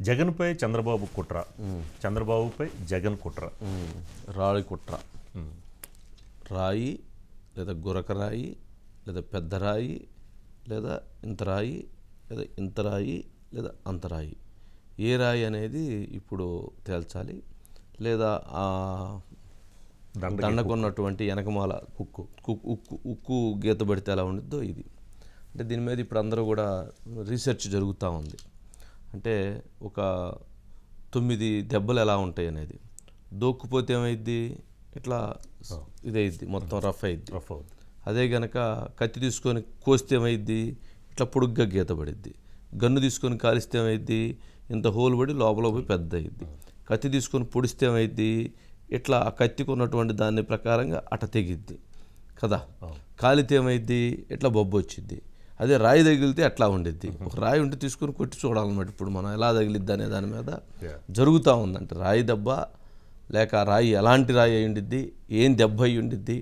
జగన్పై చంద్రబాబు కుట్ర, చంద్రబాబుపై జగన్ కుట్ర. రాయి కుట్ర. రాయి లేదా గురక రాయి లేదా పెద్ద రాయి లేదా ఇంత రాయి లేదా ఇంత రాయి లేదా అంత రాయి, ఏ రాయి అనేది ఇప్పుడు తేల్చాలి. లేదా ఆ దండకున్నటువంటి వెనకమాల ఉక్కు గీత పడితే ఎలా ఉండిద్దో ఇది. అంటే దీని మీద ఇప్పుడు అందరూ కూడా రీసెర్చ్ జరుగుతూ ఉంది. అంటే ఒక 9 దెబ్బలు ఎలా ఉంటాయి అనేది, దోక్కుపోతే ఏమైద్ది, ఇట్లా ఇదైద్ది, మొత్తం రఫ్ అయిద్ది. అదే గనక కత్తి తీసుకొని కోస్తే ఏమైద్ది, ఇట్లా పొడుగ్గా గీత పడిద్ది. గన్ను తీసుకొని కాలిస్తే ఏమైద్ది, ఇంత హోల్ పడి లోపల పోయి పెద్ద అయింది. కత్తి తీసుకొని పొడిస్తే ఏమైద్ది, ఇట్లా ఆ కత్తికి ఉన్నటువంటి దాని ప్రకారంగా అట తెగిద్ది కదా. కాలితే ఏమైద్ది, ఇట్లా బొబ్బు వచ్చిద్ది. అదే రాయి తగిలితే అట్లా ఉండిద్ది. ఒక రాయి ఉంటే తీసుకొని కొట్టి చూడాలన్నమాట. ఇప్పుడు మనం ఎలా తగిలిద్ది అనే దాని మీద జరుగుతూ ఉందంటే, రాయి దెబ్బ లేక రాయి ఎలాంటి రాయి అయి ఉండిద్ది, ఏం దెబ్బ అయి ఉండిద్ది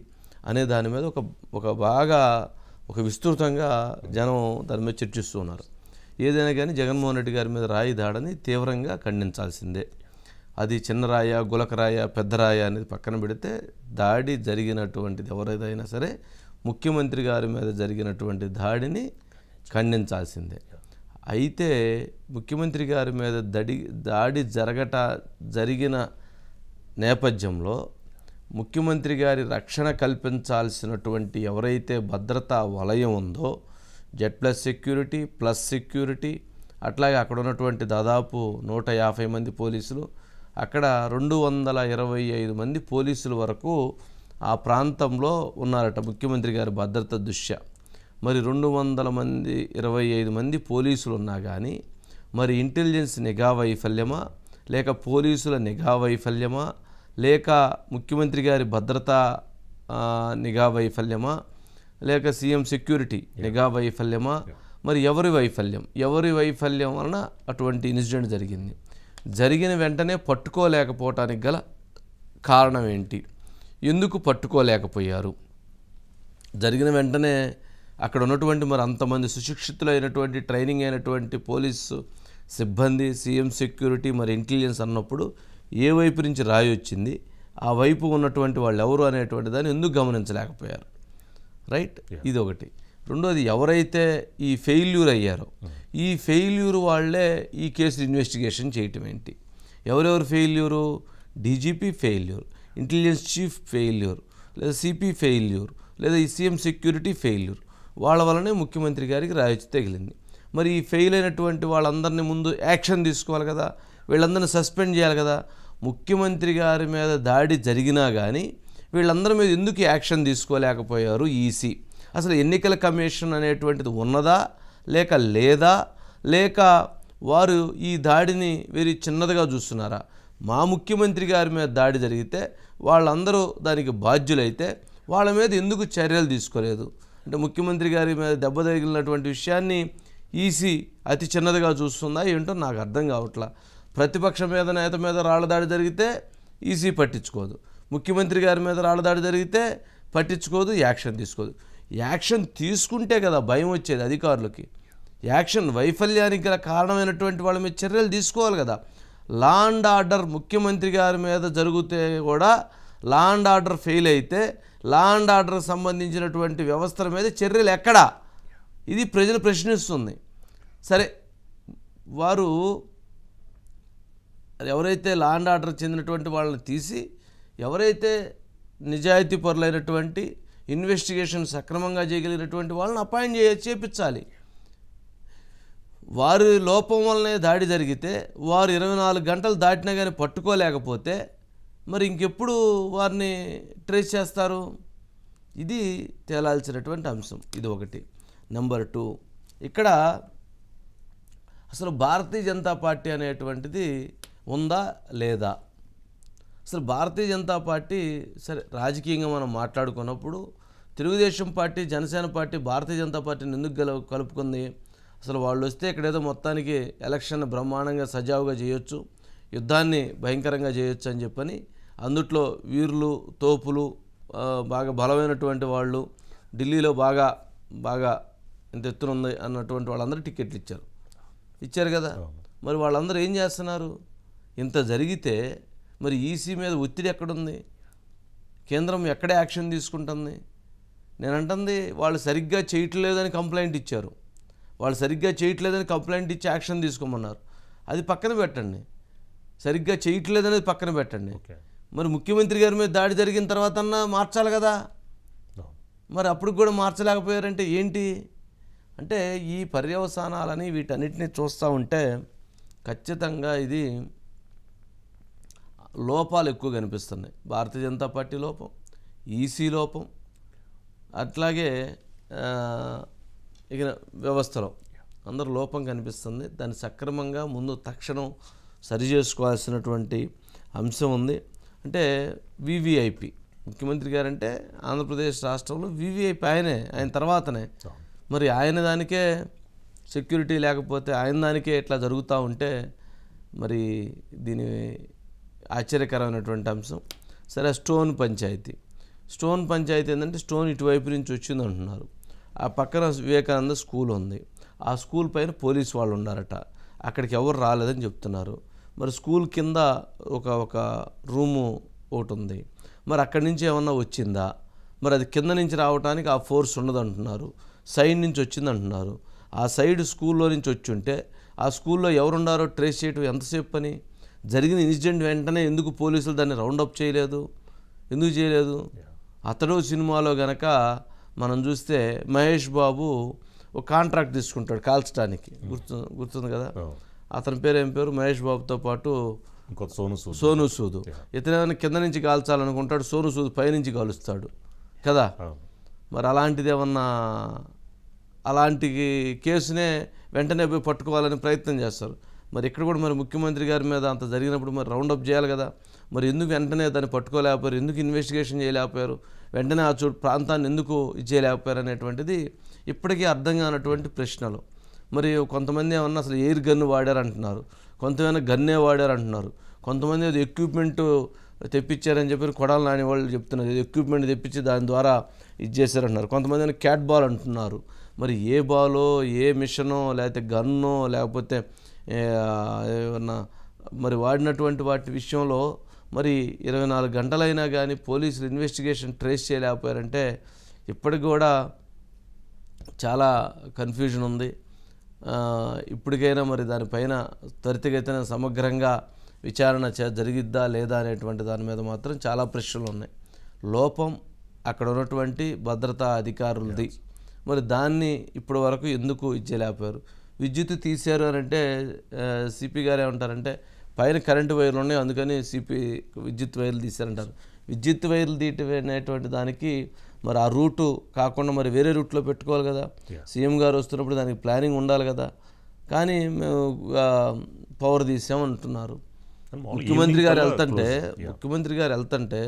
అనే దాని మీద ఒక బాగా విస్తృతంగా జనం దాని మీద చర్చిస్తూ ఉన్నారు. ఏదైనా కానీ జగన్మోహన్ రెడ్డి గారి మీద రాయి దాడిని తీవ్రంగా ఖండించాల్సిందే. అది చిన్న రాయ, గులక రాయ, పెద్ద రాయ అనేది పక్కన పెడితే, దాడి జరిగినటువంటిది ఎవరైనా సరే ముఖ్యమంత్రి గారి మీద జరిగినటువంటి దాడిని ఖండించాల్సిందే. అయితే ముఖ్యమంత్రి గారి మీద దాడి జరిగిన నేపథ్యంలో ముఖ్యమంత్రి గారి రక్షణ కల్పించాల్సినటువంటి ఎవరైతే భద్రతా వలయం ఉందో, Z+ సెక్యూరిటీ ప్లస్ సెక్యూరిటీ, అట్లాగే అక్కడ ఉన్నటువంటి దాదాపు 150 మంది పోలీసులు, అక్కడ 225 మంది పోలీసుల వరకు ఆ ప్రాంతంలో ఉన్నారట ముఖ్యమంత్రి గారి భద్రత దృష్ట్యా. మరి 225 మంది పోలీసులు ఉన్నా కానీ మరి ఇంటెలిజెన్స్ నిఘా వైఫల్యమా, లేక పోలీసుల నిఘా వైఫల్యమా, లేక ముఖ్యమంత్రి గారి భద్రతా నిఘా వైఫల్యమా, లేక సీఎం సెక్యూరిటీ నిఘా వైఫల్యమా, మరి ఎవరి వైఫల్యం వలన అటువంటి ఇన్సిడెంట్ జరిగింది. జరిగిన వెంటనే పట్టుకోలేకపోవటానికి గల కారణం ఏంటి, ఎందుకు పట్టుకోలేకపోయారు? జరిగిన వెంటనే అక్కడ ఉన్నటువంటి మరి అంతమంది సుశిక్షితులైనటువంటి ట్రైనింగ్ అయినటువంటి పోలీసు సిబ్బంది, సీఎం సెక్యూరిటీ, మరి ఇంటెలిజెన్స్ అన్నప్పుడు ఏ వైపు నుంచి రాయి వచ్చింది, ఆ వైపు ఉన్నటువంటి వాళ్ళు ఎవరు అనేటువంటి దాన్ని ఎందుకు గమనించలేకపోయారు? రైట్, ఇది ఒకటి. రెండోది, ఎవరైతే ఈ ఫెయిల్యూర్ అయ్యారో ఈ ఫెయిల్యూర్ వాళ్ళే ఈ కేసు ఇన్వెస్టిగేషన్ చేయటం ఏంటి? ఎవరెవరు failure? DGP failure, intelligence chief failure, లేదా సిపి ఫెయిల్యూర్, లేదా ఈ సీఎం సెక్యూరిటీ ఫెయిల్యూర్. వాళ్ళ వల్లనే ముఖ్యమంత్రి గారికి రాయొచ్చి తగిలింది. మరి ఈ ఫెయిల్ అయినటువంటి వాళ్ళందరినీ ముందు యాక్షన్ తీసుకోవాలి కదా, వీళ్ళందరినీ సస్పెండ్ చేయాలి కదా. ముఖ్యమంత్రి గారి మీద దాడి జరిగినా కానీ వీళ్ళందరి మీద ఎందుకు యాక్షన్ తీసుకోలేకపోయారు ఈసీ? అసలు ఎన్నికల కమిషన్ అనేటువంటిది ఉన్నదా లేక లేదా, లేక వారు ఈ దాడిని వెరీ చిన్నదిగా చూస్తున్నారా? మా ముఖ్యమంత్రి గారి మీద దాడి జరిగితే వాళ్ళందరూ దానికి బాధ్యులైతే వాళ్ళ మీద ఎందుకు చర్యలు తీసుకోలేదు? అంటే ముఖ్యమంత్రి గారి మీద దెబ్బ తగిలినటువంటి విషయాన్ని ఈసీ అతి చిన్నదిగా చూస్తుందా ఏంటో నాకు అర్థం కావట్లా. ప్రతిపక్ష నేత మీద రాళ్ల దాడి జరిగితే ఈసీ పట్టించుకోదు, ముఖ్యమంత్రి గారి మీద రాళ్ల దాడి జరిగితే పట్టించుకోదు, యాక్షన్ తీసుకోదు. యాక్షన్ తీసుకుంటే కదా భయం వచ్చేది అధికారులకి. యాక్షన్ వైఫల్యానికి గల కారణమైనటువంటి వాళ్ళ మీద చర్యలు తీసుకోవాలి కదా. లా అండ్ ఆర్డర్ ముఖ్యమంత్రి గారి మీద జరిగితే కూడా లా అండ్ ఆర్డర్ ఫెయిల్ అయితే లా అండ్ ఆర్డర్కి సంబంధించినటువంటి వ్యవస్థల మీద చర్యలు ఎక్కడా? ఇది ప్రజలు ప్రశ్నిస్తుంది. సరే, వారు ఎవరైతే లా అండ్ ఆర్డర్ చెందినటువంటి వాళ్ళని తీసి ఎవరైతే నిజాయితీ పరులైనటువంటి ఇన్వెస్టిగేషన్ సక్రమంగా చేయగలిగినటువంటి వాళ్ళని అపాయింట్ చేయించాలి. వారి లోపం వల్లనే దాడి జరిగితే వారు 24 గంటలు దాటినా కానీ పట్టుకోలేకపోతే మరి ఇంకెప్పుడు వారిని ట్రేస్ చేస్తారు? ఇది తేలాల్సినటువంటి అంశం. ఇది ఒకటి. నెంబర్ 2, ఇక్కడ అసలు భారతీయ జనతా పార్టీ అనేటువంటిది ఉందా లేదా? అసలు భారతీయ జనతా పార్టీ, సరే రాజకీయంగా మనం మాట్లాడుకున్నప్పుడు తెలుగుదేశం పార్టీ, జనసేన పార్టీ భారతీయ జనతా పార్టీని ఎందుకు కలుపుకుంది? అసలు వాళ్ళు వస్తే ఇక్కడేదో మొత్తానికి ఎలక్షన్ బ్రహ్మాండంగా సజావుగా చేయొచ్చు, యుద్ధాన్ని భయంకరంగా చేయొచ్చు అని చెప్పని అందుట్లో వీరులు, తోపులు, బాగా బలమైనటువంటి వాళ్ళు, ఢిల్లీలో బాగా ఎంత ఎత్తున ఉంది అన్నటువంటి వాళ్ళందరూ టికెట్లు ఇచ్చారు కదా. మరి వాళ్ళందరూ ఏం చేస్తున్నారు? ఇంత జరిగితే మరి ఈసీ మీద ఒత్తిడి ఎక్కడుంది? కేంద్రం ఎక్కడ యాక్షన్ తీసుకుంటుంది? నేను అంటుంది వాళ్ళు సరిగ్గా చేయట్లేదని కంప్లైంట్ ఇచ్చారు. వాళ్ళు సరిగ్గా చేయట్లేదని కంప్లైంట్ ఇచ్చి యాక్షన్ తీసుకోమన్నారు. అది పక్కన పెట్టండి, సరిగ్గా చేయట్లేదనేది పక్కన పెట్టండి. మరి ముఖ్యమంత్రి గారి మీద దాడి జరిగిన తర్వాత అన్నా మార్చాలి కదా. మరి అప్పుడు కూడా మార్చలేకపోయారంటే ఏంటి అంటే ఈ పర్యవసానాలని వీటన్నిటిని చూస్తూ ఉంటే ఖచ్చితంగా ఇది లోపాలు ఎక్కువ కనిపిస్తున్నాయి. భారతీయ జనతా పార్టీ లోపం, ఈసీ లోపం, అట్లాగే ఇక వ్యవస్థలో అందరూ లోపం కనిపిస్తుంది. దాన్ని సక్రమంగా ముందు తక్షణం సరిచేసుకోవాల్సినటువంటి అంశం ఉంది. అంటే వివిఐపి ముఖ్యమంత్రి గారంటే ఆంధ్రప్రదేశ్ రాష్ట్రంలో వివిఐపి ఆయన తర్వాతనే. మరి ఆయన దానికే సెక్యూరిటీ లేకపోతే ఆయన దానికే ఇట్లా జరుగుతూ ఉంటే మరి దీని ఆశ్చర్యకరమైనటువంటి అంశం. సరే, స్టోన్ పంచాయతీ ఏంటంటే స్టోన్ ఇటువైపు నుంచి వచ్చింది అంటున్నారు. ఆ పక్కన వివేకానంద స్కూల్ ఉంది. ఆ స్కూల్ పైన పోలీసు వాళ్ళు ఉన్నారట. అక్కడికి ఎవరు రాలేదని చెప్తున్నారు. మరి స్కూల్ కింద ఒక రూము ఒకటి ఉంది. మరి అక్కడి నుంచి ఏమన్నా వచ్చిందా? మరి అది కింద నుంచి రావడానికి ఆ ఫోర్స్ ఉండదంటున్నారు. సైడ్ నుంచి వచ్చిందంటున్నారు. ఆ సైడ్ స్కూల్లో నుంచి వచ్చి ఉంటే ఆ స్కూల్లో ఎవరున్నారో ట్రేస్ చేయడం ఎంతసేపు పని? జరిగిన ఇన్సిడెంట్ వెంటనే ఎందుకు పోలీసులు దాన్ని రౌండప్ చేయలేదు? ఎందుకు చేయలేదు? అతడు సినిమాలో గనక మనం చూస్తే మహేష్ బాబు ఒక కాంట్రాక్ట్ తీసుకుంటాడు కాల్చడానికి, గుర్తుంది కదా. అతని పేరు ఏం పేరు? మహేష్ బాబుతో పాటు సోను సూద్. ఇతనేమైనా కింద నుంచి కాల్చాలనుకుంటాడు, సోను సూద్ పైనుంచి కాలుస్తాడు కదా. మరి అలాంటి కేసునే వెంటనే పోయి పట్టుకోవాలని ప్రయత్నం చేస్తారు. మరి ఇక్కడ కూడా మరి ముఖ్యమంత్రి గారి మీద అంత జరిగినప్పుడు మరి రౌండప్ చేయాలి కదా. మరి ఎందుకు వెంటనే దాన్ని పట్టుకోలేకపోయారు? ఎందుకు ఇన్వెస్టిగేషన్ చేయలేకపోయారు? వెంటనే ఆ ప్రాంతాన్ని ఎందుకు ఇచ్చేయలేకపోయారు అనేటువంటిది ఇప్పటికీ అర్థం కానటువంటి ప్రశ్నలు. మరి కొంతమంది ఏమన్నా అసలు ఎయిర్ గన్ను వాడారంటున్నారు, కొంతమంది గన్నే వాడారంటున్నారు, కొంతమంది అది ఎక్విప్మెంట్ తెప్పించారని చెప్పి కొడాలి నాని వాళ్ళు చెప్తున్నారు. ఎక్విప్మెంట్ తెప్పించి దాని ద్వారా ఇది చేశారంటున్నారు. కొంతమంది క్యాట్ బాల్ అంటున్నారు. మరి ఏ బాలో, ఏ మిషనో, లేకపోతే గన్నో, లేకపోతే ఏమన్నా మరి వాడినటువంటి వాటి విషయంలో మరి 24 గంటలైనా కానీ పోలీసులు ఇన్వెస్టిగేషన్ ట్రేస్ చేయలేకపోయారంటే ఇప్పటికి కూడా చాలా కన్ఫ్యూజన్ ఉంది. ఇప్పటికైనా మరి దానిపైన త్వరితగతిన సమగ్రంగా విచారణ జరిగిద్దా లేదా అనేటువంటి దాని మీద మాత్రం చాలా ప్రశ్నలు ఉన్నాయి. లోపం అక్కడ ఉన్నటువంటి భద్రతా అధికారులది. మరి దాన్ని ఇప్పటి వరకు ఎందుకు ఇచ్చేయలేకపోయారు? విద్యుత్ తీశారు అని అంటే సిపి గారు ఏమంటారంటే పైన కరెంటు వైర్లు ఉన్నాయి, అందుకని విద్యుత్ వైర్లు తీశారంటారు. విద్యుత్ వైర్లు తీయటనేటువంటి దానికి మరి ఆ రూటు కాకుండా మరి వేరే రూట్లో పెట్టుకోవాలి కదా. సీఎం గారు వస్తున్నప్పుడు దానికి ప్లానింగ్ ఉండాలి కదా. కానీ మేము పవర్ తీసామంటున్నారు. ముఖ్యమంత్రి గారు వెళ్తుంటే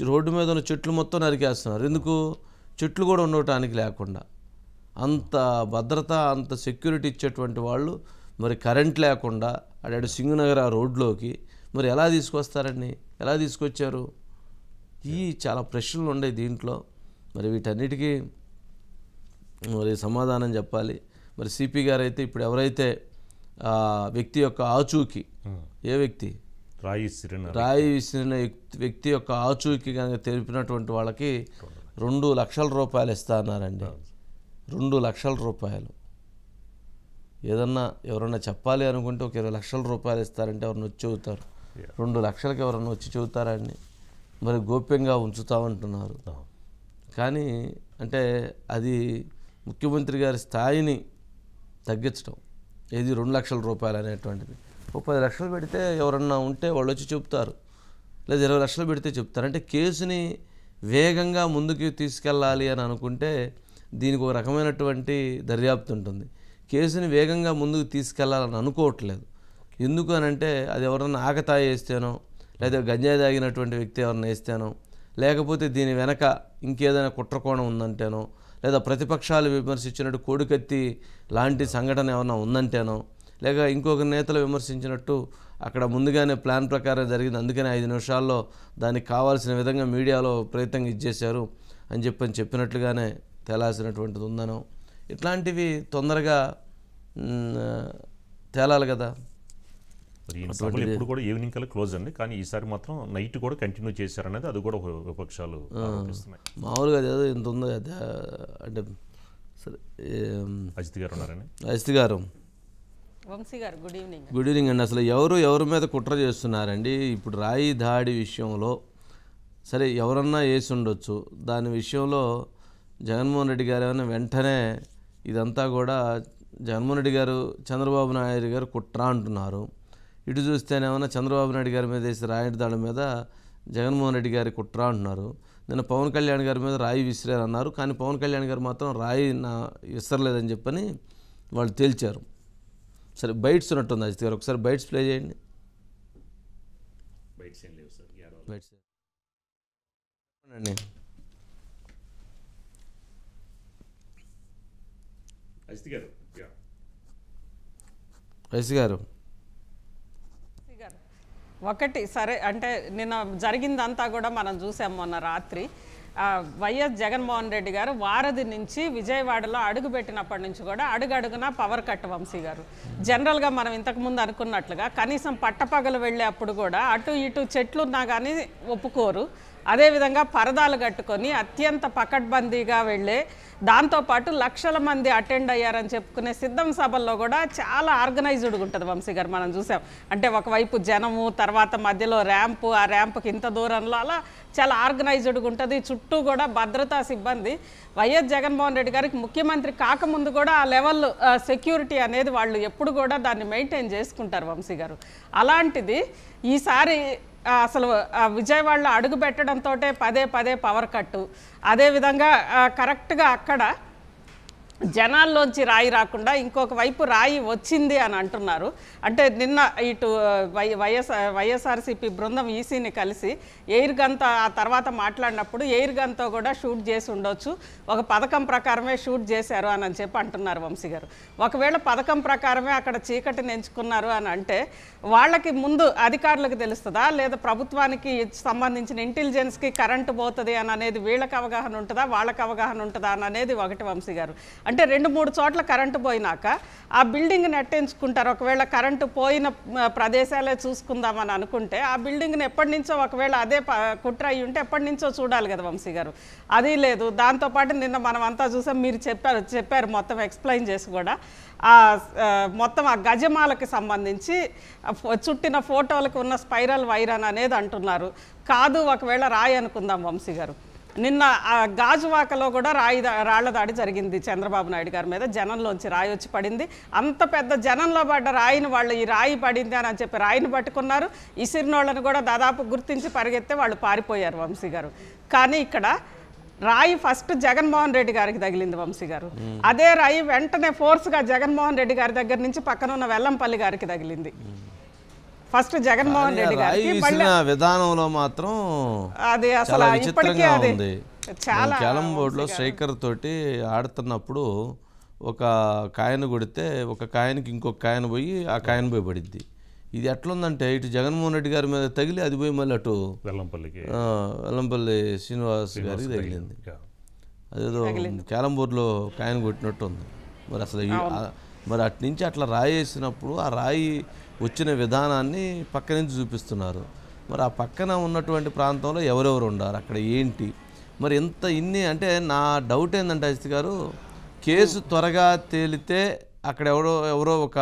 రోడ్డు మీద ఉన్న చెట్లు మొత్తం నరికేస్తున్నారు. ఎందుకు? చెట్లు కూడా ఉండటానికి లేకుండా. అంత భద్రత, అంత సెక్యూరిటీ ఇచ్చేటువంటి వాళ్ళు మరి కరెంట్ లేకుండా అటు సింగనగర్ ఆ రోడ్లోకి మరి ఎలా తీసుకొస్తారండి? ఎలా తీసుకొచ్చారు? ఈ చాలా ప్రశ్నలు ఉన్నాయి దీంట్లో. మరి వీటన్నిటికీ మరి సమాధానం చెప్పాలి. మరి సిపి గారు అయితే ఇప్పుడు ఎవరైతే వ్యక్తి యొక్క ఆచూకీ, ఏ వ్యక్తి రాయి విసిరిన వ్యక్తి యొక్క ఆచూకీ కనుక తెలిపినటువంటి వాళ్ళకి 2 లక్షల రూపాయలు ఇస్తా అన్నారండి. 2 లక్షల రూపాయలు. ఏదన్నా ఎవరన్నా చెప్పాలి అనుకుంటే ఒక 20 లక్షల రూపాయలు ఇస్తారంటే ఎవరన్నా వచ్చి చెబుతారు. 2 లక్షలకి ఎవరన్నా వచ్చి చెబుతారండి? మరి గోప్యంగా ఉంచుతామంటున్నారు. కానీ అంటే అది ముఖ్యమంత్రి గారి స్థాయిని తగ్గించడం. ఏది 2 లక్షల రూపాయలు అనేటువంటిది. 10 లక్షలు పెడితే ఎవరన్నా ఉంటే వాళ్ళు వచ్చి చెప్తారు, లేదా 20 లక్షలు పెడితే చెప్తారు. అంటే కేసుని వేగంగా ముందుకు తీసుకెళ్ళాలి అని అనుకుంటే దీనికి ఒక రకమైనటువంటి దర్యాప్తు ఉంటుంది. కేసుని వేగంగా ముందుకు తీసుకెళ్లాలని అనుకోవట్లేదు. ఎందుకు అని అంటే అది ఎవరన్నా ఆకతాయి వేస్తేనో, లేదా గంజాయి తాగినటువంటి వ్యక్తి ఎవరన్నా వేస్తేనో, లేకపోతే దీని వెనక ఇంకేదైనా కుట్రకోణం ఉందంటేనో, లేదా ప్రతిపక్షాలు విమర్శించినట్టు కోడికత్తి లాంటి సంఘటన ఏమన్నా ఉందంటేనో, లేక ఇంకొక నేతలు విమర్శించినట్టు అక్కడ ముందుగానే ప్లాన్ ప్రకారం జరిగింది, అందుకని 5 నిమిషాల్లో దానికి కావాల్సిన విధంగా మీడియాలో ప్రయత్నంగా ఇచ్చేశారు అని చెప్పినట్లుగానే తేలాల్సినటువంటిది ఉందనో, ఇట్లాంటివి తొందరగా తేలాలి కదా. మరి ఈ సభలు ఎప్పుడు కూడా ఈవినింగ్ కల్లా క్లోజ్ అండి, కానీ ఈసారి మాత్రం నైట్ కూడా కంటిన్యూ చేశారనేది అది కూడా విపక్షాలు ఆరోపిస్తున్నాయి. మామూలుగా అదేదో ఇంత ఉందో అదే అంటే సరే. అజిత్ గారు ఉన్నారని. అజిత్ గారు, వంశీ గారు గుడ్ ఈవినింగ్. గుడ్ ఈవినింగ్ అండి. అసలు ఎవరి మీద కుట్ర చేస్తున్నారండి ఇప్పుడు రాయి దాడి విషయంలో? సరే ఎవరన్నా వేసి ఉండొచ్చు, దాని విషయంలో జగన్మోహన్ రెడ్డి గారు ఏమైనా వెంటనే ఇదంతా కూడా జగన్మోహన్ రెడ్డి గారు చంద్రబాబు నాయుడు గారు కుట్ర అంటున్నారు. ఇటు చూస్తేనేమన్నా చంద్రబాబు నాయుడు గారి మీద వేసి రాయి దాడి మీద జగన్మోహన్ రెడ్డి గారి కుట్ర అంటున్నారు. నిన్న పవన్ కళ్యాణ్ గారి మీద రాయి విసిరారన్నారు, కానీ పవన్ కళ్యాణ్ గారు మాత్రం రాయి విసరలేదని చెప్పని వాళ్ళు తేల్చారు. సరే బైట్స్ ఉన్నట్టుంది అజిత్ గారు, ఒకసారి బైట్స్ ప్లే చేయండి. బైట్స్ అండి. అజిత్ గారు ఒకటి సరే అంటే నిన్న జరిగిందంతా కూడా మనం చూసాం. మొన్న రాత్రి వైఎస్ జగన్మోహన్ రెడ్డి గారు వారధి నుంచి విజయవాడలో అడుగుపెట్టినప్పటి నుంచి కూడా అడుగడుగునా పవర్ కట్ వంశీ గారు. జనరల్గా మనం ఇంతకుముందు అనుకున్నట్లుగా కనీసం పట్టపగలు వెళ్ళే అప్పుడు కూడా అటు ఇటు చెట్లున్నా కానీ ఒప్పుకోరు. అదేవిధంగా పరదాలు కట్టుకొని అత్యంత పకడ్బందీగా వెళ్ళే, దాంతోపాటు లక్షల మంది అటెండ్ అయ్యారని చెప్పుకునే సిద్ధం సభల్లో కూడా చాలా ఆర్గనైజ్డ్గా ఉంటుంది వంశీ గారు. మనం చూసాం అంటే ఒకవైపు జనము, తర్వాత మధ్యలో ర్యాంపు, ఆ ర్యాంపుకి ఇంత దూరంలో అలా చాలా ఆర్గనైజ్డ్గా ఉంటుంది. చుట్టూ కూడా భద్రతా సిబ్బంది. వైఎస్ జగన్మోహన్ రెడ్డి గారికి ముఖ్యమంత్రి కాకముందు కూడా ఆ లెవెల్ సెక్యూరిటీ అనేది వాళ్ళు ఎప్పుడు కూడా దాన్ని మెయింటైన్ చేసుకుంటారు వంశీ గారు. అలాంటిది ఈసారి అసలు విజయవాడలో అడుగు పెట్టడంతో పదే పవర్ కట్టు. అదేవిధంగా కరెక్ట్గా అక్కడ జనాల్లోంచి రాయి రాకుండా ఇంకొక వైపు రాయి వచ్చింది అని అంటున్నారు. అంటే నిన్న ఇటు వైఎస్ఆర్సీపీ బృందం ఈసీని కలిసి ఎయిర్ గన్తో ఆ తర్వాత మాట్లాడినప్పుడు ఎయిర్ గన్తో కూడా షూట్ చేసి ఉండొచ్చు, ఒక పథకం ప్రకారమే షూట్ చేశారు అని చెప్పి అంటున్నారు వంశీ గారు. ఒకవేళ పథకం ప్రకారమే అక్కడ చీకటిని ఎంచుకున్నారు అని అంటే వాళ్ళకి ముందు అధికారులకు తెలుస్తుందా, లేదా ప్రభుత్వానికి సంబంధించిన ఇంటెలిజెన్స్కి కరెంటు పోతుంది అని అనేది వీళ్ళకి అవగాహన ఉంటుందా, వాళ్ళకి అవగాహన ఉంటుందా అని అనేది ఒకటి వంశీ గారు. అంటే 2-3 చోట్ల కరెంటు పోయినాక ఆ బిల్డింగ్ని నెట్టించుకుంటారు. ఒకవేళ కరెంటు పోయిన ప్రదేశాలే చూసుకుందామని అనుకుంటే ఆ బిల్డింగ్ని ఎప్పటి నుంచో ఒకవేళ అదే కుట్ర అయ్యి ఉంటే ఎప్పటి నుంచో చూడాలి కదా వంశీ గారు. అది లేదు. దాంతోపాటు నిన్న మనం అంతా చూసాం, మీరు చెప్పారు మొత్తం ఎక్స్ప్లెయిన్ చేసి కూడా మొత్తం ఆ గజమాలకి సంబంధించి చుట్టిన ఫోటోలకు ఉన్న స్పైరల్ వైరన్ అనేది అంటున్నారు. కాదు ఒకవేళ రాయి అనుకుందాం వంశీ గారు. నిన్న గాజువాకలో కూడా రాళ్ల దాడి జరిగింది చంద్రబాబు నాయుడు గారి మీద. జనంలోంచి రాయి వచ్చి పడింది. అంత పెద్ద జనంలో పడ్డ రాయిని వాళ్ళు ఈ రాయి పడింది అని చెప్పి రాయిని పట్టుకున్నారు. ఇసిరినోళ్ళని కూడా దాదాపు గుర్తించి పరిగెత్తే వాళ్ళు పారిపోయారు వంశీ గారు. కానీ ఇక్కడ రాయి ఫస్ట్ జగన్మోహన్ రెడ్డి గారికి తగిలింది వంశీ గారు. అదే రాయి వెంటనే ఫోర్స్గా జగన్మోహన్ రెడ్డి గారి దగ్గర నుంచి పక్కన ఉన్న వెల్లంపల్లి గారికి తగిలింది. ఫస్ట్ జగన్మోహన్ రెడ్డి గారికి విధానంలో మాత్రం అది అసలు ఇప్పటికే అది చాలా క్యారం బోర్డులో స్ట్రైకర్ తోటి ఆడుతున్నప్పుడు ఒక కాయను కొడితే ఒక కాయనికి ఇంకొక కాయను పోయి ఆ కాయను పోయి పడిద్ది. ఇది ఎట్లుందంటే ఇటు జగన్మోహన్ రెడ్డి గారి మీద తగిలి అది పోయి మళ్ళీ అటు వెల్లంపల్లి శ్రీనివాస్ గారికి తగిలింది. అదేదో క్యారం బోర్డులో కాయను కొట్టినట్టు ఉంది. మరి అసలు మరి అటు నుంచి అట్లా రాయి వేసినప్పుడు ఆ రాయి వచ్చిన విధానాన్ని పక్క నుంచి చూపిస్తున్నారు. మరి ఆ పక్కన ఉన్నటువంటి ప్రాంతంలో ఎవరెవరు ఉన్నారు, అక్కడ ఏంటి, మరి ఇన్ని అంటే నా డౌట్ ఏంటంటే అజిత్ గారు, కేసు త్వరగా తేలితే అక్కడ ఎవరో ఒక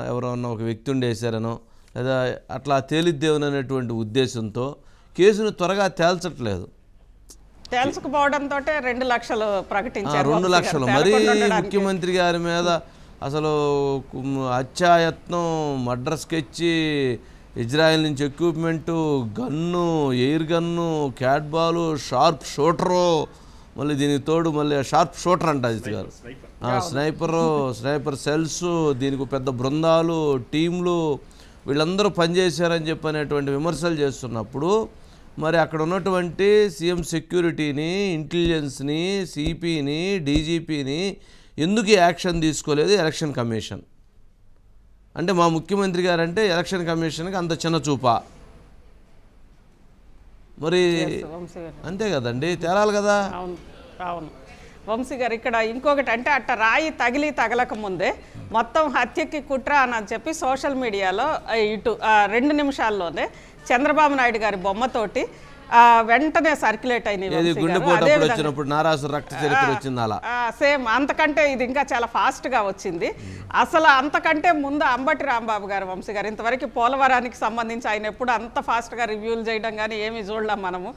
ఎవరన్నా ఒక వ్యక్తి ఉండేశారనో లేదా అట్లా తేలిద్దేవని అనేటువంటి ఉద్దేశంతో కేసును త్వరగా తేల్చట్లేదు. తేల్చకపోవడంతో 2 లక్షలు ప్రకటించారు. 2 లక్షలు మరి ముఖ్యమంత్రి గారి మీద అసలు హత్యాయత్నం, మర్డర్ స్కెచ్, ఇజ్రాయెల్ నుంచి equipment, gun, air gun, cat Balu, sharp shooter, మళ్ళీ దీనికి తోడు మళ్ళీ షార్ప్ షూటర్ అంట అజిత్ గారు, స్నైపర్ సెల్స్, దీనికి పెద్ద బృందాలు, టీంలు, వీళ్ళందరూ పనిచేశారని చెప్పనేటువంటి విమర్శలు చేస్తున్నప్పుడు మరి అక్కడ ఉన్నటువంటి సీఎం సెక్యూరిటీని, ఇంటెలిజెన్స్ని, సిపిని, డీజీపీని ఎందుకు యాక్షన్ తీసుకోలేదు ఎలక్షన్ కమిషన్? అంటే మా ముఖ్యమంత్రి గారు అంటే ఎలక్షన్ కమిషన్కి అంత చిన్న చూపా? మరి అంతే కదండి, తేలాలి కదా. అవును. వంశీ గారు ఇక్కడ ఇంకొకటి అంటే అట్ట రాయి తగలక ముందే మొత్తం హత్యకి కుట్ర అని చెప్పి సోషల్ మీడియాలో ఇటు 2 నిమిషాల్లోనే చంద్రబాబు నాయుడు గారి బొమ్మతోటి వెంటనే సర్క్యులేట్ అయినాయి. సేమ్ అంతకంటే ఇది ఇంకా చాలా ఫాస్ట్ గా వచ్చింది. అసలు అంతకంటే ముందు అంబటి రాంబాబు గారు వంశీ గారు ఇంతవరకు పోలవరానికి సంబంధించి ఆయన ఎప్పుడు అంత ఫాస్ట్ గా రివ్యూలు చేయడం కానీ ఏమి చూడలేం మనము.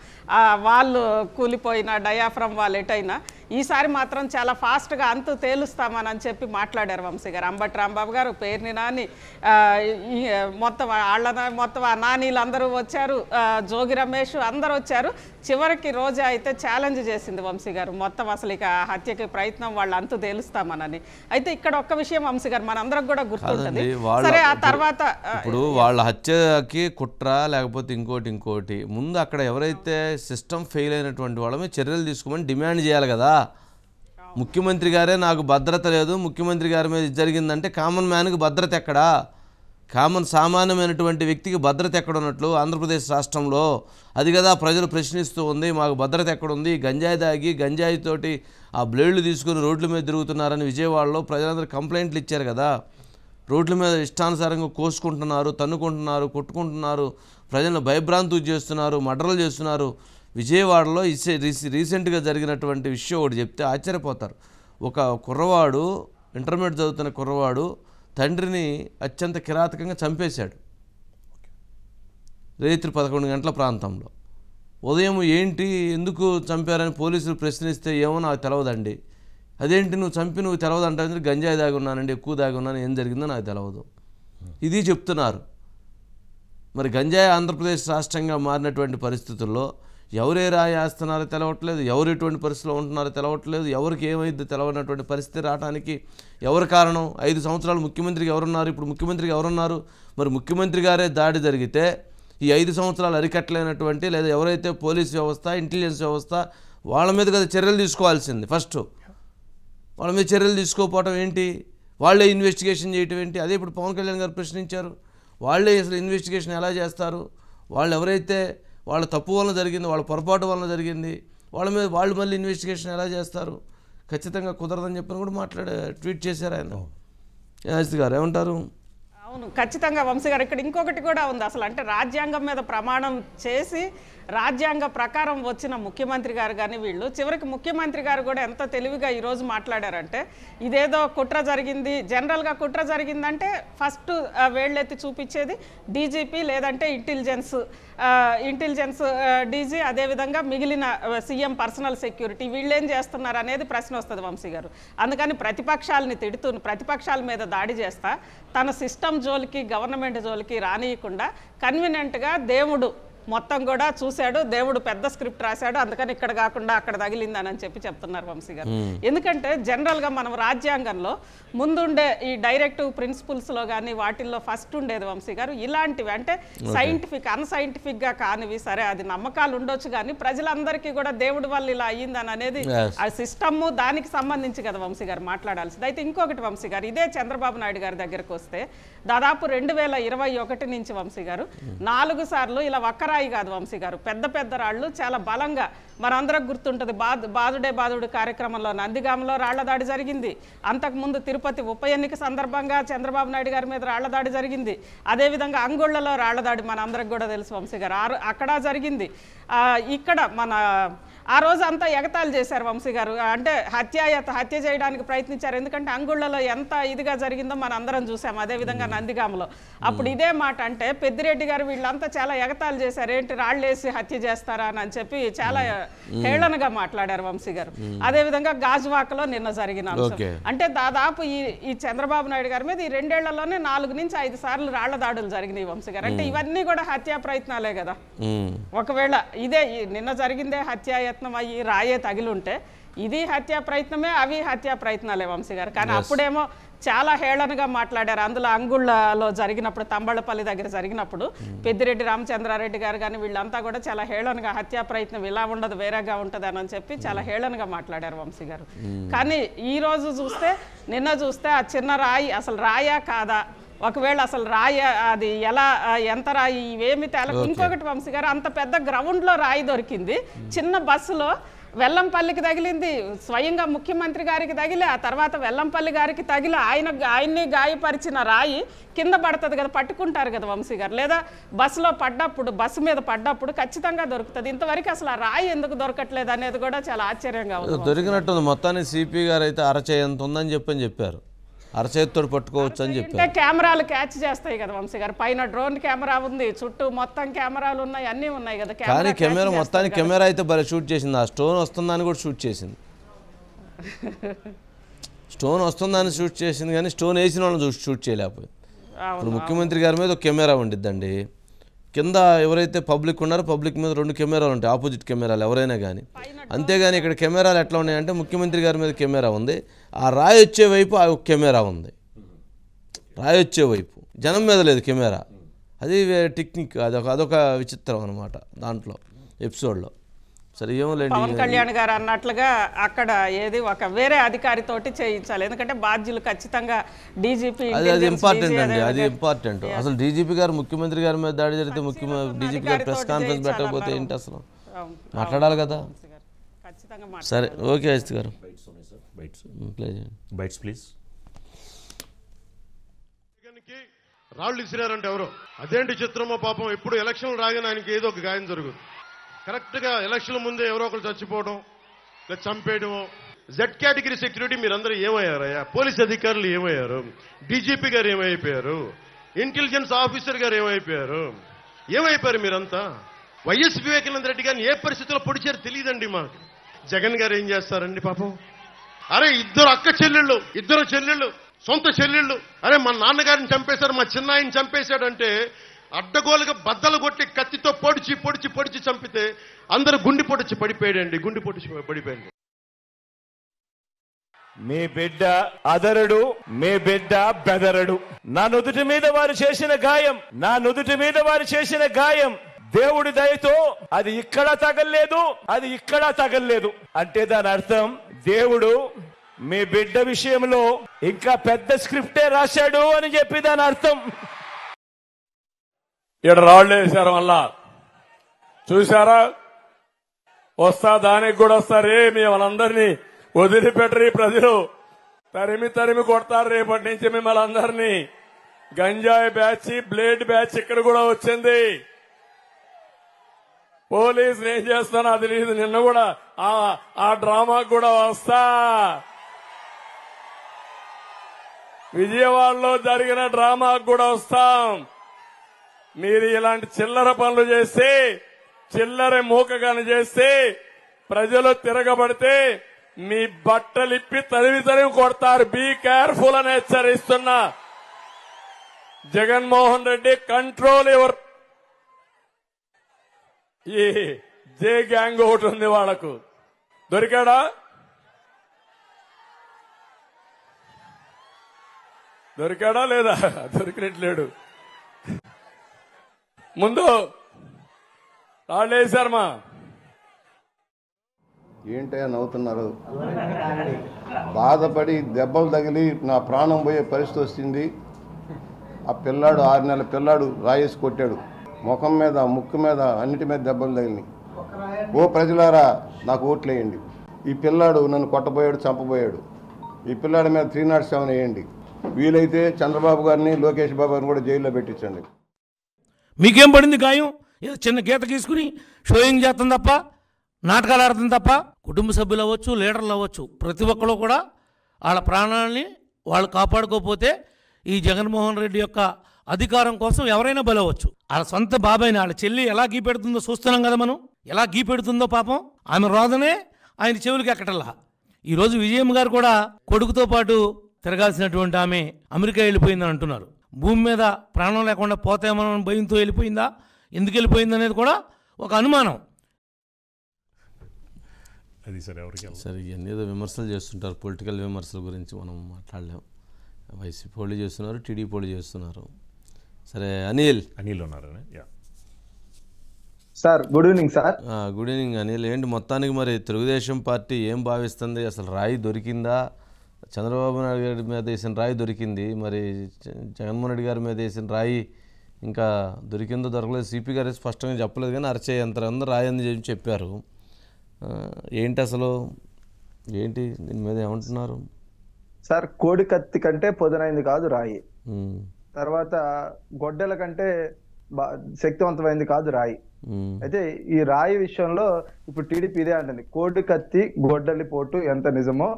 వాళ్ళు కూలిపోయిన డయాఫ్రమ్ వాళ్ళు ఎటైనా ఈసారి మాత్రం చాలా ఫాస్ట్గా అంతు తేలుస్తామని చెప్పి మాట్లాడారు వంశీ గారు. అంబటి రాంబాబు గారు, పేర్ని నాని, మొత్తం మొత్తం ఆ నానీలు అందరూ వచ్చారు, జోగి రమేష్ అందరూ వచ్చారు. చివరికి రోజా అయితే ఛాలెంజ్ చేసింది వంశీ గారు, మొత్తం అసలు ఇక హత్యకి ప్రయత్నం వాళ్ళు అంతు తేలుస్తామనని. అయితే ఇక్కడ ఒక్క విషయం వంశీ గారు మనందరం కూడా గుర్తుంటుంది. సరే ఆ తర్వాత ఇప్పుడు వాళ్ళ హత్యకి కుట్ర లేకపోతే ఇంకోటి ముందు అక్కడ ఎవరైతే సిస్టమ్ ఫెయిల్ అయినటువంటి వాళ్ళ మీద చర్యలు తీసుకోమని డిమాండ్ చేయాలి కదా. ముఖ్యమంత్రి గారే నాకు భద్రత లేదు, ముఖ్యమంత్రి గారి మీద జరిగిందంటే కామన్ మ్యాన్కి భద్రత ఎక్కడా? సామాన్యమైనటువంటి వ్యక్తికి భద్రత ఎక్కడ ఉన్నట్లు ఆంధ్రప్రదేశ్ రాష్ట్రంలో? అది కదా ప్రజలు ప్రశ్నిస్తూ ఉంది, మాకు భద్రత ఎక్కడుంది? గంజాయి దాగి గంజాయితోటి ఆ బ్లేడ్లు తీసుకుని రోడ్ల మీద తిరుగుతున్నారని విజయవాడలో ప్రజలందరూ కంప్లైంట్లు ఇచ్చారు కదా. రోడ్ల మీద ఇష్టానుసారంగా కోసుకుంటున్నారు, తన్నుకుంటున్నారు, కొట్టుకుంటున్నారు, ప్రజలను భయభ్రాంతులు చేస్తున్నారు, మర్డర్లు చేస్తున్నారు. విజయవాడలో రీసెంట్గా జరిగినటువంటి విషయం ఒకటి చెప్తే ఆశ్చర్యపోతారు. ఒక కుర్రవాడు, ఇంటర్మీడియట్ చదువుతున్న కుర్రవాడు తండ్రిని అత్యంత కిరాతకంగా చంపేశాడు రాత్రి 11 గంటల ప్రాంతంలో. ఉదయం ఏంటి ఎందుకు చంపారని పోలీసులు ప్రశ్నిస్తే ఏమో నాకు తెలవదండి. అదేంటి నువ్వు తెలవదంటే గంజాయి దాగి ఉన్నానండి, ఎక్కువ దాగి ఉన్నాను, ఏం జరిగిందో నాకు తెలవదు, ఇది చెప్తున్నారు. మరి గంజాయి ఆంధ్రప్రదేశ్ రాష్ట్రంగా మారినటువంటి పరిస్థితుల్లో ఎవరే రాయి వేస్తున్నారో తెలవట్లేదు, ఎవరు ఎటువంటి పరిస్థితిలో ఉంటున్నారో తెలవట్లేదు, ఎవరికి ఏమైందో తెలవనటువంటి పరిస్థితి రావడానికి ఎవరు కారణం? 5 సంవత్సరాలు ముఖ్యమంత్రికి ఎవరున్నారు? ఇప్పుడు ముఖ్యమంత్రికి ఎవరున్నారు? మరి ముఖ్యమంత్రి గారే దాడి జరిగితే ఈ 5 సంవత్సరాలు అరికట్టలేనటువంటి లేదా ఎవరైతే పోలీస్ వ్యవస్థ, ఇంటెలిజెన్స్ వ్యవస్థ వాళ్ళ మీద కదా చర్యలు తీసుకోవాల్సింది. ఫస్ట్ వాళ్ళ మీద చర్యలు తీసుకోకపోవటం ఏంటి? వాళ్ళే ఇన్వెస్టిగేషన్ చేయటం ఏంటి? అదే ఇప్పుడు పవన్ కళ్యాణ్ గారు ప్రశ్నించారు. వాళ్ళే అసలు ఇన్వెస్టిగేషన్ ఎలా చేస్తారు? వాళ్ళు ఎవరైతే వాళ్ళ తప్పు వలన జరిగింది, వాళ్ళ పొరపాటు వలన జరిగింది, వాళ్ళ మీద వాళ్ళు మళ్ళీ ఇన్వెస్టిగేషన్ ఎలా చేస్తారు? ఖచ్చితంగా కుదరదని చెప్పని కూడా ట్వీట్ చేశారు ఆయన. యాజిత్ గారు ఏమంటారు? అవును, ఖచ్చితంగా వంశీ గారు. ఇక్కడ ఇంకొకటి కూడా ఉంది. అసలు అంటే రాజ్యాంగం మీద ప్రమాణం చేసి రాజ్యాంగ ప్రకారం వచ్చిన ముఖ్యమంత్రి గారు కానీ వీళ్ళు చివరికి ముఖ్యమంత్రి గారు కూడా ఎంత తెలివిగా ఈరోజు మాట్లాడారంటే ఇదేదో కుట్ర జరిగింది, జనరల్గా కుట్ర జరిగిందంటే ఫస్ట్ వేళ్ళెత్తి చూపించేది డీజీపీ లేదంటే ఇంటెలిజెన్స్ డీజీ, అదేవిధంగా మిగిలిన సీఎం పర్సనల్ సెక్యూరిటీ వీళ్ళేం చేస్తున్నారు అనేది ప్రశ్న వస్తుంది వంశీ గారు. అందుకని ప్రతిపక్షాలని తిడుతూ ప్రతిపక్షాల మీద దాడి చేస్తా తన సిస్టమ్ జోలికి గవర్నమెంట్ జోలికి రానియకుండా కన్వీనియంట్గా దేవుడు మొత్తం కూడా చూశాడు, దేవుడు పెద్ద స్క్రిప్ట్ రాశాడు, అందుకని ఇక్కడ కాకుండా అక్కడ తగిలిందని చెప్పి చెప్తున్నారు వంశీ గారు. ఎందుకంటే జనరల్గా మనం రాజ్యాంగంలో ముందుండే ఈ డైరెక్టివ్ ప్రిన్సిపల్స్లో కానీ వాటిల్లో ఫస్ట్ ఉండేది వంశీ గారు ఇలాంటివి అంటే అన్సైంటిఫిక్గా కానివి. సరే అది నమ్మకాలు ఉండొచ్చు కానీ ప్రజలందరికీ కూడా దేవుడి వల్ల ఇలా అయ్యిందని అనేది ఆ సిస్టమ్ దానికి సంబంధించి కదా వంశీ గారు మాట్లాడాల్సింది. అయితే ఇంకొకటి వంశీ గారు, ఇదే చంద్రబాబు నాయుడు గారి దగ్గరకు వస్తే దాదాపు 2021 నుంచి వంశీ గారు 4 సార్లు ఇలా ఒక్కరాయి కాదు వంశీ గారు, పెద్ద రాళ్ళు చాలా బలంగా మనందరం గుర్తుంటుంది. బాదుడే కార్యక్రమంలో నందిగామలో రాళ్ల దాడి జరిగింది. అంతకుముందు తిరుపతి ఉప ఎన్నిక సందర్భంగా చంద్రబాబు నాయుడు గారి మీద రాళ్ల దాడి జరిగింది. అదేవిధంగా అంగుళ్లలో రాళ్ల దాడి మనందరికి కూడా తెలుసు వంశీ గారు, అక్కడ జరిగింది. ఇక్కడ మన ఆ రోజు అంతా ఎగతాళి చేశారు వంశీ గారు, అంటే హత్య చేయడానికి ప్రయత్నించారు. ఎందుకంటే అంగుళ్లలో ఎంత ఇదిగా జరిగిందో మనం అందరం చూసాం. అదేవిధంగా నందిగామలో అప్పుడు ఇదే మాట అంటే పెద్దిరెడ్డి గారు వీళ్ళంతా చాలా ఎగతాళి చేశారు, ఏంటి రాళ్ళేసి హత్య చేస్తారా అని చెప్పి చాలా హేళనగా మాట్లాడారు వంశీ గారు. అదేవిధంగా గాజువాకలో నిన్న జరిగిన అంశం అంటే దాదాపు ఈ చంద్రబాబు నాయుడు గారి మీద ఈ 2 ఏళ్లలోనే 4 నుంచి 5 సార్లు రాళ్ల దాడులు జరిగినాయి వంశీ గారు. అంటే ఇవన్నీ కూడా హత్యా ప్రయత్నాలే కదా. ఒకవేళ ఇదే నిన్న జరిగిందే హత్యాయత్నం అయ్యి రాయే తగిలి ఉంటే ఇది హత్యా ప్రయత్నమే, అవి హత్యా ప్రయత్నాలే వంశీ గారు. కానీ అప్పుడేమో చాలా హేళనగా మాట్లాడారు. అందులో అంగుళ్ళలో జరిగినప్పుడు తంబళ్ళపల్లి దగ్గర జరిగినప్పుడు పెద్దిరెడ్డి రామచంద్రారెడ్డి గారు కానీ వీళ్ళంతా కూడా చాలా హేళనగా హత్యా ప్రయత్నం ఇలా ఉండదు వేరేగా ఉంటుంది అని చెప్పి చాలా హేళనగా మాట్లాడారు వంశీ గారు. కానీ ఈ రోజు చూస్తే నిన్న చూస్తే ఆ చిన్న రాయి అసలు రాయా కాదా, ఒకవేళ అసలు రాయి అది ఎలా ఎంత రాయి ఇవేమి తేలకు. ఇంకొకటి వంశీ గారు, అంత పెద్ద గ్రౌండ్లో రాయి దొరికింది, చిన్న బస్సులో వెల్లంపల్లికి తగిలింది, స్వయంగా ముఖ్యమంత్రి గారికి తగిలి, ఆ తర్వాత వెల్లంపల్లి గారికి తగిలి ఆయన్ని గాయపరిచిన రాయి కింద పడుతుంది కదా, పట్టుకుంటారు కదా వంశీ గారు. లేదా బస్సులో పడ్డప్పుడు, బస్సు మీద పడ్డప్పుడు ఖచ్చితంగా దొరుకుతుంది. ఇంతవరకు అసలు ఆ రాయి ఎందుకు దొరకట్లేదు అనేది కూడా చాలా ఆశ్చర్యంగా ఉంది. దొరికినట్టుంది. మొత్తానికి సిపి గారు అయితే అరచేయంత ఉందని చెప్పారు. అరచేతితో పట్టుకోవచ్చు అని చెప్పారు. కెమెరాలు క్యాచ్ చేస్తాయి కదా వంశీ గారు, పైన డ్రోన్ కెమెరా ఉంది, చుట్టూ మొత్తం కెమెరాలు ఉన్నాయి, అన్నీ ఉన్నాయి కదా. కానీ కెమెరా మొత్తానికి కెమెరా అయితే భలే షూట్ చేసింది. ఆ స్టోన్ వస్తుందని కూడా షూట్ చేసింది. స్టోన్ వస్తుందని షూట్ చేసింది కానీ స్టోన్ వేసిన వాళ్ళని షూట్ చేయలేకపోయింది. ఇప్పుడు ముఖ్యమంత్రి గారి మీద ఒక కెమెరా ఉండిద్దండి, కింద ఎవరైతే పబ్లిక్ ఉన్నారో పబ్లిక్ మీద 2 కెమెరాలు ఉంటాయి, ఆపోజిట్ కెమెరాలు ఎవరైనా కానీ. అంతేగాని ఇక్కడ కెమెరాలు ఎట్లా ఉన్నాయంటే ముఖ్యమంత్రి గారి మీద కెమెరా ఉంది, ఆ రాయి వచ్చే వైపు ఆ కెమెరా ఉంది, రాయి వచ్చే వైపు, జనం మీద లేదు కెమెరా. అది టెక్నిక్, అదొక విచిత్రం అనమాట దాంట్లో ఎపిసోడ్లో. సరే ఏమో లేండి. పవన్ కళ్యాణ్ గారు అన్నట్లుగా అక్కడ ఏది ఒక వేరే అధికారితోటి చేయించాలి, ఎందుకంటే బాధ్యులు ఖచ్చితంగా డీజీపీ. అది ఇంపార్టెంట్ అండి, అది ఇంపార్టెంట్. అసలు డీజీపీ గారు ముఖ్యమంత్రి గారి మీద దాడి జరిగితే డీజీపీ గారు ప్రెస్ కాన్ఫరెన్స్ పెట్టకపోతే ఏంటి అసలు? మాట్లాడాలి కదా. సరే ఓకే అజిత్ గారు బైట్స్ ప్లీజ్. రాళ్ళు ఇసిరారంటే ఎవరో అదేంటి చిత్రమో పాపం. ఎప్పుడు ఎలక్షన్లు రాగానే ఆయనకి ఏదో ఒక గాయం జరుగుతుంది. కరెక్ట్గా ఎలక్షన్ల ముందే ఎవరో ఒకరు చచ్చిపోవడం లేదా చంపేయడం. జెడ్ కేటగిరీ సెక్యూరిటీ మీరందరూ ఏమయ్యారయ్యా? పోలీస్ అధికారులు ఏమయ్యారు? డీజీపీ గారు ఏమైపోయారు? ఇంటెలిజెన్స్ ఆఫీసర్ గారు ఏమైపోయారు? మీరంతా? వైఎస్ వివేకానంద రెడ్డి గారిని ఏ పరిస్థితుల్లో పొడిచారు తెలియదండి మాకు. జగన్ గారు ఏం చేస్తారండి పాపం? అరే ఇద్దరు చెల్లెళ్ళు సొంత చెల్లెళ్ళు, అరే మా నాన్నగారిని చంపేశారు, మా చిన్నాయిని చంపేశాడంటే అడ్డగోలుగా బద్దలు కొట్టి కత్తితో పొడిచి చంపితే అందరూ గుండి పొడిచి పడిపోయాడు. మీ బిడ్డ అదరుడు, మీ బిడ్డ బెదరడు. నా నుదుటి మీద వారు చేసిన గాయం దేవుడి దయతో అది ఇక్కడ తగల్లేదు, అంటే దాని అర్థం దేవుడు మీ బిడ్డ విషయంలో ఇంకా పెద్ద స్క్రిప్టే రాశాడు అని చెప్పి దాని అర్థం. ఇక్కడ రాళ్ళు వేశారు, మళ్ళా చూశారా? దానికి కూడా వస్తారు. మిమ్మల్ని వదిలిపెట్టరు ప్రజలు, తరిమి కొడతారు. రేపటి నుంచి మిమ్మల్ని అందరినీ గంజాయి బ్యాచ్, బ్లేడ్ బ్యాచ్ ఇక్కడ కూడా వచ్చింది. పోలీసులు ఏం చేస్తానో అది లేదు. నిన్న కూడా ఆ డ్రామాకు కూడా వస్తా. విజయవాడలో జరిగిన డ్రామాకు కూడా వస్తాం. మీరు ఇలాంటి చిల్లర పనులు చేస్తే, చిల్లర మూకగాని చేస్తే, ప్రజలు తిరగబడితే మీ బట్టలిప్పి తరిమి కొడతారు. బీ కేర్ఫుల్ అని హెచ్చరిస్తున్నా. Jaganmohan Reddy control your. ఈ జే గ్యాంగ్ ఒకటి ఉంది, వాళ్లకు దొరికాడా? లేదా? దొరికినట్లేడు. ముందు రాళ్ళేశారమ్మా. ఏంటయ్యా నవ్వుతున్నారు? బాధపడి దెబ్బలు తగిలి నా ప్రాణం పోయే పరిస్థితి వస్తుంది. ఆ పిల్లాడు 6 నెలల పిల్లాడు రాయేసి కొట్టాడు. ముఖం మీద, ముక్కు మీద, అన్నిటి మీద దెబ్బలు తగిలినాయి. ఓ ప్రజలారా నాకు ఓట్లేయండి. ఈ పిల్లాడు నన్ను కొట్టబోయాడు, చంపబోయాడు. ఈ పిల్లాడి మీద 307 వేయండి. వీలైతే చంద్రబాబు గారిని, లోకేష్ బాబు గారిని కూడా జైల్లో పెట్టించండి. మీకేం పడింది గాయం? ఏదో చిన్న గీత గీసుకుని షోయింగ్ చేస్తాం తప్ప, నాటకాలు ఆడతాం తప్ప. కుటుంబ సభ్యులు అవ్వచ్చు, లీడర్లు అవ్వచ్చు, ప్రతి ఒక్కరు కూడా వాళ్ళ ప్రాణాలని వాళ్ళు కాపాడుకోకపోతే ఈ జగన్మోహన్ రెడ్డి యొక్క అధికారం కోసం ఎవరైనా బలవచ్చు. వాళ్ళ సొంత బాబాయిని, వాళ్ళ చెల్లి ఎలా గీపెడుతుందో చూస్తున్నాం కదా మనం. ఎలా గీపెడుతుందో పాపం. ఆమె రోదనే ఆయన చెవులకి ఎక్కటల్లా. ఈరోజు విజయమ్మ గారు కూడా కొడుకుతో పాటు తిరగాల్సినటువంటి ఆమె అమెరికా వెళ్ళిపోయిందని అంటున్నారు. భూమి మీద ప్రాణం లేకుండా పోతామని భయంతో వెళ్ళిపోయిందా? ఎందుకు వెళ్ళిపోయింది అనేది కూడా ఒక అనుమానం. అది సరే ఇవన్నీ ఏదో విమర్శలు చేస్తుంటారు. పొలిటికల్ విమర్శల గురించి మనం మాట్లాడలేం. వైసీపీ వాళ్ళు చేస్తున్నారు, టీడీపీ వాళ్ళు చేస్తున్నారు. సరే అనిల్ ఉన్నారు sir. Good evening sir. Good evening Anil. ఏంటి మొత్తానికి మరి తెలుగుదేశం పార్టీ ఏం భావిస్తుంది? అసలు రాయి దొరికిందా? చంద్రబాబు నాయుడు గారి మీద వేసిన రాయి దొరికింది, మరి జగన్మోహన్ రెడ్డి గారి మీద వేసిన రాయి ఇంకా దొరికిందో దొరకలేదు. సిపి గారు స్పష్టంగా చెప్పలేదు, కానీ అరచేయంత రాయి అని చెప్పారు. ఏంటి అసలు ఏంటి దీని మీద ఏమంటున్నారు? సార్, కోడి కత్తి కంటే పొదనైంది కాదు రాయి. తర్వాత గొడ్డల కంటే శక్తివంతమైంది కాదు రాయి. అయితే ఈ రాయి విషయంలో ఇప్పుడు టీడీపీ ఇదే అంటుంది, కోడి కత్తి గొడ్డలి పోటు ఎంత నిజమో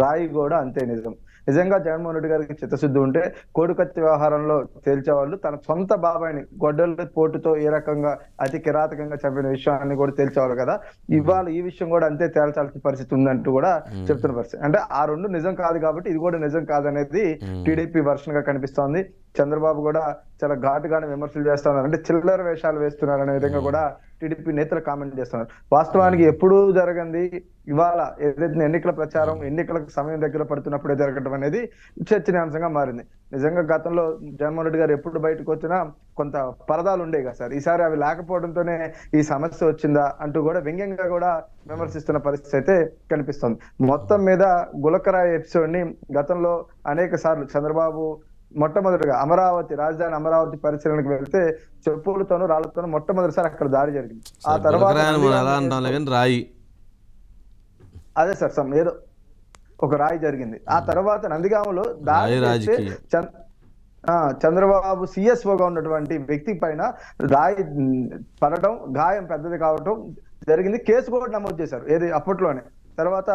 రాయి కూడా అంతే నిజం. నిజంగా జగన్మోహన్ రెడ్డి గారికి చిత్తశుద్ధి ఉంటే కోడి కత్తి వ్యవహారంలో తేల్చేవాళ్ళు తన సొంత బాబాయిని గొడ్డలి పోటుతో ఏ రకంగా అతి కిరాతకంగా చంపిన విషయాన్ని కూడా తేల్చేవాళ్ళు కదా. ఇవాళ ఈ విషయం కూడా అంతే తేల్చాల్సిన పరిస్థితి ఉందంటూ కూడా చెప్తున్న పరిస్థితి. అంటే ఆ రెండు నిజం కాదు కాబట్టి ఇది కూడా నిజం కాదనేది టీడీపీ వర్షన్ గా కనిపిస్తోంది. చంద్రబాబు కూడా చాలా ఘాటుగానే విమర్శలు చేస్తున్నారు, అంటే చిల్లర వేషాలు వేస్తున్నారు అనే విధంగా కూడా టీడీపీ నేతలు కామెంట్ చేస్తున్నారు. వాస్తవానికి ఎప్పుడూ జరగంది ఇవాళ ఏదైతే ఎన్నికల ప్రచారం ఎన్నికలకు సమయం దగ్గర పడుతున్నప్పుడే జరగడం అనేది చర్చనీయాంశంగా మారింది. నిజంగా గతంలో జగన్మోహన్ రెడ్డి గారు ఎప్పుడు బయటకు వచ్చినా కొంత పరదాలు ఉండేవి కదా సార్, ఈసారి అవి లేకపోవడంతోనే ఈ సమస్య వచ్చిందా అంటూ కూడా వ్యంగ్యంగా కూడా విమర్శిస్తున్న పరిస్థితి అయితే కనిపిస్తుంది. మొత్తం మీద గులకరాయి ఎపిసోడ్ ని గతంలో అనేక సార్లు చంద్రబాబు మొట్టమొదటిగా అమరావతి రాజధాని అమరావతి పరిశీలనకు వెళ్తే చెప్పులతోనూ రాళ్లతోనూ మొట్టమొదటిసారి అక్కడ దాడి జరిగింది. ఆ తర్వాత రాయి అదే సార్ ఏదో ఒక రాయి జరిగింది. ఆ తర్వాత నందిగామలో దాడి చంద్రబాబు సిఎస్ఓగా ఉన్నటువంటి వ్యక్తి పైన రాయి పడటం, గాయం పెద్దది కావటం జరిగింది. కేసు కూడా నమోదు చేశారు ఏది అప్పట్లోనే. తర్వాత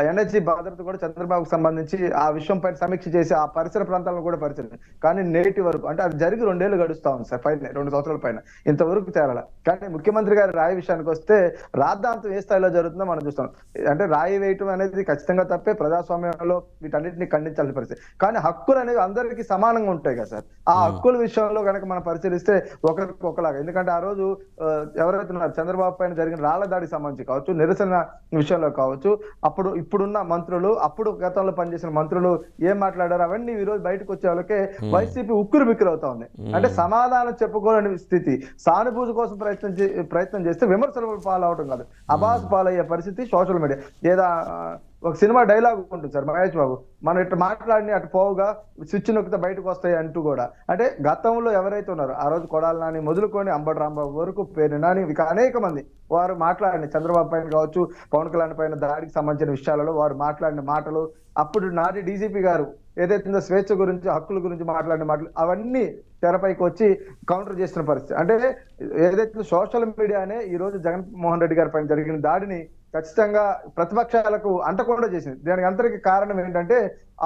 ఎన్హెచ్సి భద్రత కూడా చంద్రబాబుకు సంబంధించి ఆ విషయం పైన సమీక్ష చేసి ఆ పరిసర ప్రాంతాలను కూడా పరిశీలన. కానీ నేటి వరకు అంటే అది జరిగి 2 ఏళ్ళు గడుస్తా ఉంది సార్, పైన 2 సంవత్సరాల పైన ఇంతవరకు తేలాల. కానీ ముఖ్యమంత్రి గారి రాయి విషయానికి వస్తే రాద్ధాంతం ఏ స్థాయిలో జరుగుతుందో మనం చూస్తాం. అంటే రాయి వేయటం అనేది ఖచ్చితంగా తప్పే, ప్రజాస్వామ్యంలో వీటన్నిటిని ఖండించాల్సిన పరిస్థితి. కానీ హక్కులు అనేవి అందరికీ సమానంగా ఉంటాయి కదా సార్. ఆ హక్కుల విషయంలో కనుక మనం పరిశీలిస్తే ఒకరికి ఒకలాగా, ఎందుకంటే ఆ రోజు ఎవరైతే ఉన్నారు చంద్రబాబు పైన జరిగిన రాళ్ల దాడికి సంబంధించి కావచ్చు, నిరసన విషయంలో కావచ్చు, అప్పుడు ఇప్పుడున్న మంత్రులు అప్పుడు గతంలో పనిచేసిన మంత్రులు ఏం మాట్లాడారు అవన్నీ ఈ రోజు బయటకు వచ్చే వాళ్ళకే వైసీపీ ఉక్కిరి బిక్కిరి అవుతా ఉంది. అంటే సమాధానం చెప్పుకోలేని స్థితి, సానుభూతి కోసం ప్రయత్నం చేస్తే విమర్శలు పాలవటం కాదు, అబాస్ పాలయ్యే పరిస్థితి సోషల్ మీడియా. లేదా ఒక సినిమా డైలాగ్ ఉంటుంది సార్ మహేష్ బాబు, మనం ఇట్లా మాట్లాడిని అటు పోవుగా స్విచ్ నొక్కితే బయటకు వస్తాయి అంటూ కూడా. అంటే గతంలో ఎవరైతే ఉన్నారో ఆ రోజు కొడాలి నాని మొదలుకొని అంబటి రాంబాబు వరకు పేరు నాని ఇక అనేక మంది వారు మాట్లాడిన చంద్రబాబు పైన కావచ్చు, పవన్ కళ్యాణ్ పైన దాడికి సంబంధించిన విషయాలలో వారు మాట్లాడిన మాటలు, అప్పుడు నాటి డీజీపీ గారు ఏదైతే స్వేచ్ఛ గురించి హక్కుల గురించి మాట్లాడిన మాటలు అవన్నీ తెరపైకి వచ్చి కౌంటర్ చేస్తున్న పరిస్థితి. అంటే ఏదైతే సోషల్ మీడియానే ఈ రోజు జగన్మోహన్ రెడ్డి గారి పైన జరిగిన దాడిని ఖచ్చితంగా ప్రతిపక్షాలకు అంటకుండా చేసింది. దానికి అందరికి కారణం ఏంటంటే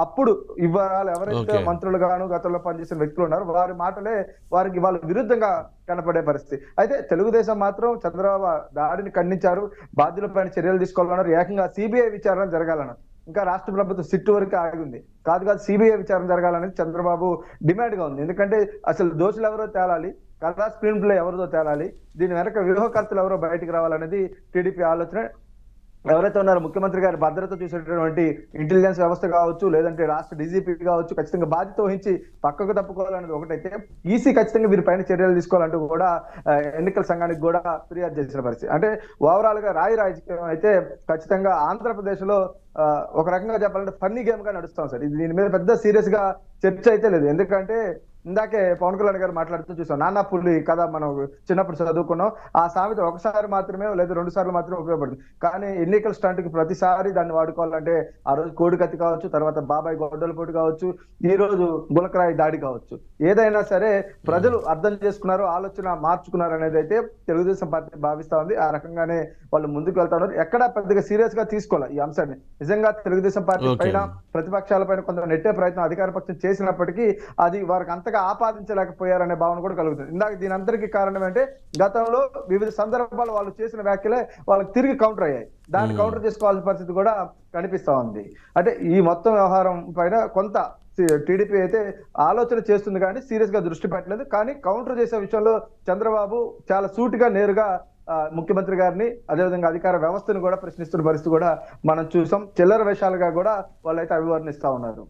అప్పుడు ఇవాళ ఎవరైతే మంత్రులు గాను గతంలో పనిచేసిన వ్యక్తులు ఉన్నారో వారి మాటలే వారికి వాళ్ళ విరుద్ధంగా కనపడే పరిస్థితి. అయితే తెలుగుదేశం మాత్రం చంద్రబాబు దాడిని ఖండించారు, బాధ్యులపైన చర్యలు తీసుకోవాలన్నారు, ఏకంగా సిబిఐ విచారణ జరగాలన్నారు. ఇంకా రాష్ట్ర ప్రభుత్వం సిట్టు వరకు ఆగింది, కాదు సిబిఐ విచారణ జరగాలనేది చంద్రబాబు డిమాండ్ గా ఉంది. ఎందుకంటే అసలు దోషులు ఎవరో తేలాలి, కథా స్క్రీన్ ప్లే ఎవరిదో తేలాలి, దీని వెనక వ్యూహకర్తలు ఎవరో బయటికి రావాలనేది టీడీపీ ఆలోచన. ఎవరైతే ఉన్నారో ముఖ్యమంత్రి గారి భద్రత చూసేటటువంటి ఇంటెలిజెన్స్ వ్యవస్థ కావచ్చు, లేదంటే రాష్ట్ర డీజీపీ కావచ్చు, ఖచ్చితంగా బాధ్యత వహించి పక్కకు తప్పుకోవాలనేది ఒకటైతే, ఈసీ ఖచ్చితంగా వీరిపైన చర్యలు తీసుకోవాలంటూ కూడా ఎన్నికల సంఘానికి కూడా ఫిర్యాదు చేసిన పరిస్థితి. అంటే ఓవరాల్ గా రాజకీయం అయితే ఖచ్చితంగా ఆంధ్రప్రదేశ్ లో ఒక రకంగా చెప్పాలంటే ఫన్నీ గేమ్ గా నడుస్తాం సార్. ఇది దీని మీద పెద్ద సీరియస్ గా చర్చ అయితే లేదు. ఎందుకంటే ఇందాకే పవన్ కళ్యాణ్ గారు మాట్లాడుతూ చూసాం, నాన్న పుల్లి కథ మనం చిన్నప్పుడు చదువుకున్నాం. ఆ సామెత ఒకసారి మాత్రమే లేదా 2 సార్లు మాత్రమే ఉపయోగపడుతుంది. కానీ ఎన్నికల స్టంట్ కి ప్రతిసారి దాన్ని వాడుకోవాలంటే ఆ రోజు కోడి కత్తి కావచ్చు, తర్వాత బాబాయ్ గొడ్డల పోటు కావచ్చు, ఈ రోజు గులకరాయి దాడి కావచ్చు, ఏదైనా సరే ప్రజలు అర్థం చేసుకున్నారు, ఆలోచన మార్చుకున్నారు అనేది అయితే తెలుగుదేశం పార్టీ భావిస్తా ఉంది. ఆ రకంగానే వాళ్ళు ముందుకు వెళ్తా ఉన్నారు. ఎక్కడా పెద్దగా సీరియస్ గా తీసుకోవాలి ఈ అంశాన్ని. నిజంగా తెలుగుదేశం పార్టీ పైన ప్రతిపక్షాల పైన కొంత నెట్టే ప్రయత్నం అధికార పక్షం చేసినప్పటికీ అది వారికి అంతగా ఆపాదించలేకపోయారనే భావన కూడా కలుగుతుంది. ఇందాక దీని అందరికీ కారణం అంటే గతంలో వివిధ సందర్భాలు వాళ్ళు చేసిన వ్యాఖ్యలే వాళ్ళకి తిరిగి కౌంటర్ అయ్యాయి. దాన్ని కౌంటర్ చేసుకోవాల్సిన పరిస్థితి కూడా కనిపిస్తా ఉంది. అంటే ఈ మొత్తం వ్యవహారం పైన కొంత టీడీపీ అయితే ఆలోచన చేస్తుంది కానీ సీరియస్ గా దృష్టి పెట్టలేదు. కానీ కౌంటర్ చేసే విషయంలో చంద్రబాబు చాలా సూటిగా నేరుగా ముఖ్యమంత్రి గారిని అదేవిధంగా అధికార వ్యవస్థను కూడా ప్రశ్నిస్తున్న పరిస్థితి కూడా మనం చూసాం. చిల్లర వేషాలుగా కూడా వాళ్ళైతే అభివర్ణిస్తా ఉన్నారు.